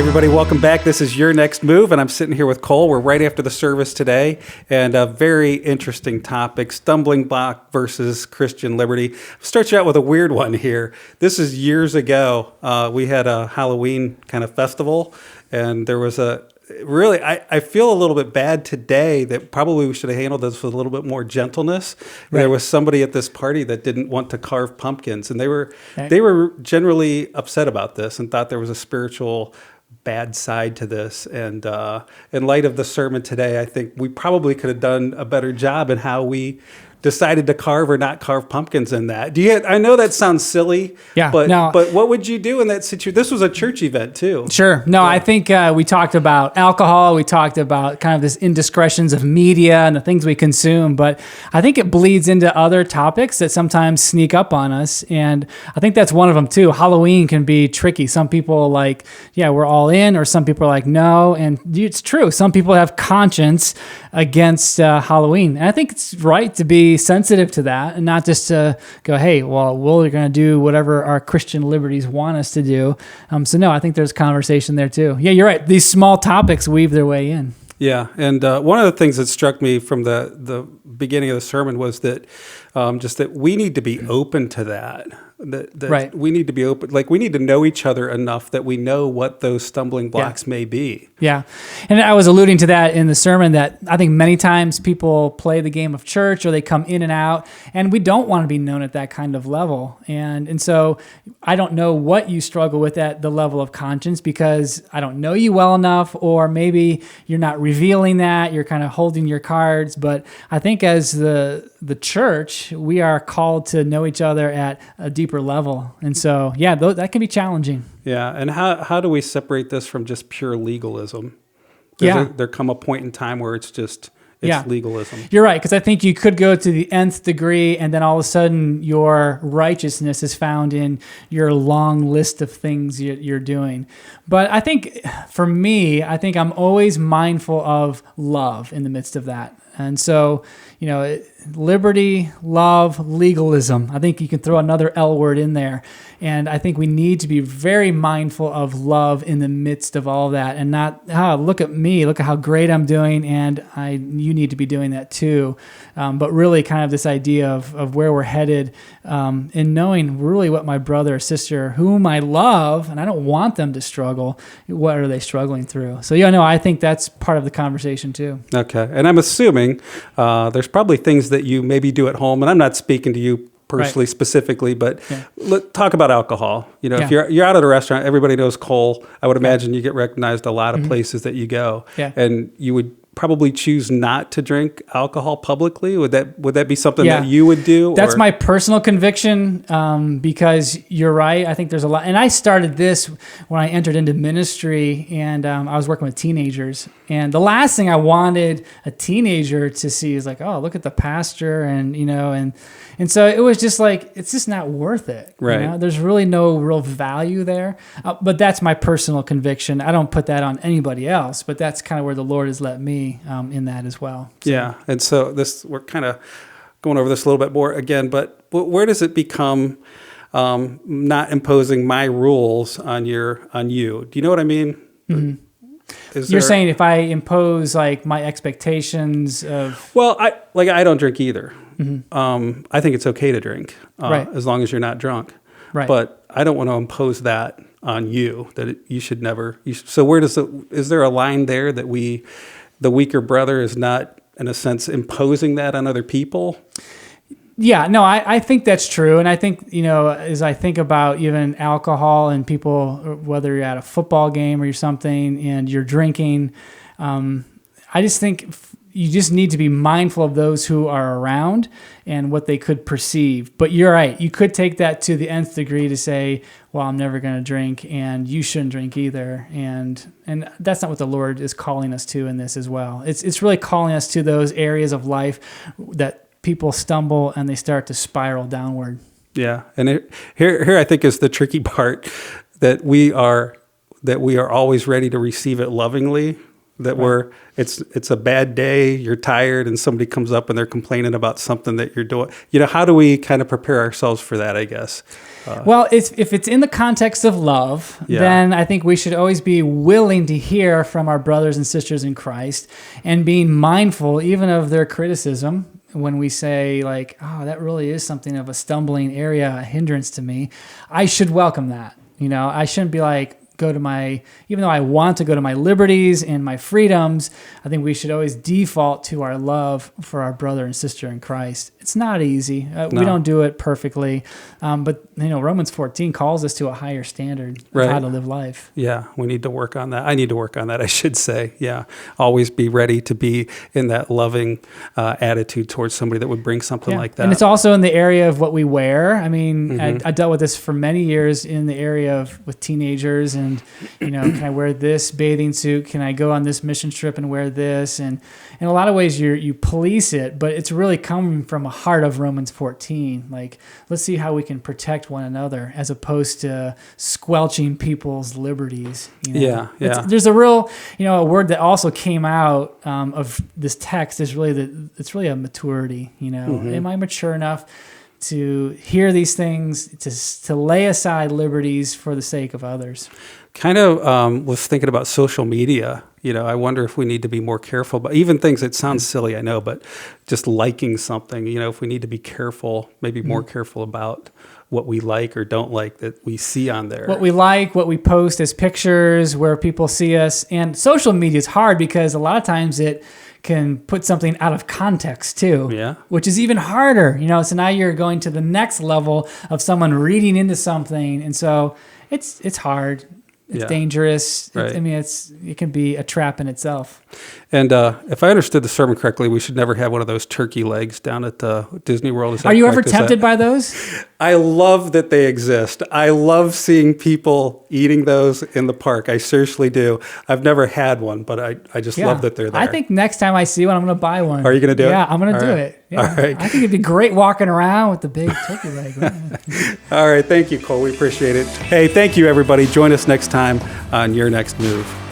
Everybody, welcome back. This is Your Next Move, and I'm sitting here with Cole. We're right after the service today, and a very interesting topic, stumbling block versus Christian liberty. I'll start you out with a weird one here. This is years ago. We had a Halloween kind of festival, and there was I feel a little bit bad today that probably we should have handled this with a little bit more gentleness. Right. There was somebody at this party that didn't want to carve pumpkins, and they were generally upset about this and thought there was a spiritual bad side to this. And in light of the sermon today, I think we probably could have done a better job in how we decided to carve or not carve pumpkins in that. I know that sounds silly, but what would you do in that situation? This was a church event too. Sure. No, yeah. I think we talked about alcohol. We talked about kind of this indiscretions of media and the things we consume, but I think it bleeds into other topics that sometimes sneak up on us. And I think that's one of them too. Halloween can be tricky. Some people like, yeah, we're all in, or some people are like, no. And it's true. Some people have conscience against Halloween. And I think it's right to be sensitive to that and not just to go, hey, well, we're going to do whatever our Christian liberties want us to do. So no, I think there's conversation there too. Yeah, you're right. These small topics weave their way in. Yeah, and one of the things that struck me from the beginning of the sermon was that just that we need to be open to that. That right. We need to be open. Like, we need to know each other enough that we know what those stumbling blocks may be. Yeah. And I was alluding to that in the sermon, that I think many times people play the game of church, or they come in and out, and we don't want to be known at that kind of level. And so I don't know what you struggle with at the level of conscience, because I don't know you well enough, or maybe you're not revealing that, you're kind of holding your cards. But I think as the church, we are called to know each other at a deeper level. And so, yeah, that can be challenging. Yeah. And how do we separate this from just pure legalism? There come a point in time where it's legalism. You're right, because I think you could go to the nth degree, and then all of a sudden your righteousness is found in your long list of things you're doing. But I think for me, I'm always mindful of love in the midst of that. And so, liberty, love, legalism. I think you can throw another L word in there. And I think we need to be very mindful of love in the midst of all that, and not, look at me, look at how great I'm doing, and you need to be doing that too. But really kind of this idea of where we're headed, and knowing really what my brother or sister, whom I love, and I don't want them to struggle, what are they struggling through? So, I think that's part of the conversation too. Okay. And I'm assuming there's probably things that you maybe do at home, and I'm not speaking to you personally, specifically, but let's talk about alcohol. If you're out at a restaurant, everybody knows Cole. I would imagine you get recognized a lot of places that you go, and you would probably choose not to drink alcohol publicly. Would that be something that you would do? That's my personal conviction, because you're right. I think there's a lot, and I started this when I entered into ministry, and I was working with teenagers, and the last thing I wanted a teenager to see is like, oh, look at the pastor, and so it was just like, it's just not worth it. Right. There's really no real value there. But that's my personal conviction. I don't put that on anybody else, but that's kind of where the Lord has let me in that as well. So. Yeah. And so we're kind of going over this a little bit more again, but where does it become not imposing my rules on you? Do you know what I mean? Mm-hmm. You're saying if I impose like my expectations of... Well, I don't drink either. Mm-hmm. I think it's okay to drink, as long as you're not drunk. Right. But I don't want to impose that on you, that you should never. So where is there a line there that the weaker brother is not, in a sense, imposing that on other people? Yeah, no, I think that's true. And I think, as I think about even alcohol and people, whether you're at a football game or something and you're drinking, I just think you just need to be mindful of those who are around and what they could perceive. But you're right. You could take that to the nth degree to say, well, I'm never going to drink, and you shouldn't drink either. And that's not what the Lord is calling us to in this as well. It's really calling us to those areas of life that people stumble and they start to spiral downward. Yeah. And here I think is the tricky part, that we are always ready to receive it lovingly, that it's a bad day, you're tired, and somebody comes up and they're complaining about something that you're doing. How do we kind of prepare ourselves for that, I guess? Well, if it's in the context of love, then I think we should always be willing to hear from our brothers and sisters in Christ and being mindful even of their criticism when we say like, oh, that really is something of a stumbling area, a hindrance to me. I should welcome that. I shouldn't be like, even though I want to go to my liberties and my freedoms, I think we should always default to our love for our brother and sister in Christ. It's not easy. We don't do it perfectly. But Romans 14 calls us to a higher standard of how to live life. Yeah, we need to work on that. I need to work on that, I should say. Yeah, always be ready to be in that loving attitude towards somebody that would bring something like that. And it's also in the area of what we wear. I mean, I dealt with this for many years in the area with teenagers and, can I wear this bathing suit? Can I go on this mission trip and wear this? And in a lot of ways, you police it, but it's really coming from a heart of Romans 14. Like, let's see how we can protect one another as opposed to squelching people's liberties. There's a real, a word that also came out of this text is really it's really a maturity. Am I mature enough to hear these things, to lay aside liberties for the sake of others? Kind of was thinking about social media. I wonder if we need to be more careful, but even things that sound silly, I know, but just liking something, if we need to be careful, maybe more careful about what we like or don't like that we see on there. What we like, what we post as pictures, where people see us. And social media is hard because a lot of times it can put something out of context too, which is even harder. So now you're going to the next level of someone reading into something. And so it's hard. It's dangerous. Right. It can be a trap in itself. And if I understood the sermon correctly, we should never have one of those turkey legs down at Disney World. Are you ever tempted by those? I love that they exist. I love seeing people eating those in the park. I seriously do. I've never had one, but I just love that they're there. I think next time I see one, I'm going to buy one. Are you going to do it? Yeah, I'm going to do it. Yeah. All right. I think it'd be great walking around with the big turkey leg. All right. Thank you, Cole. We appreciate it. Hey, thank you, everybody. Join us next time on Your Next Move.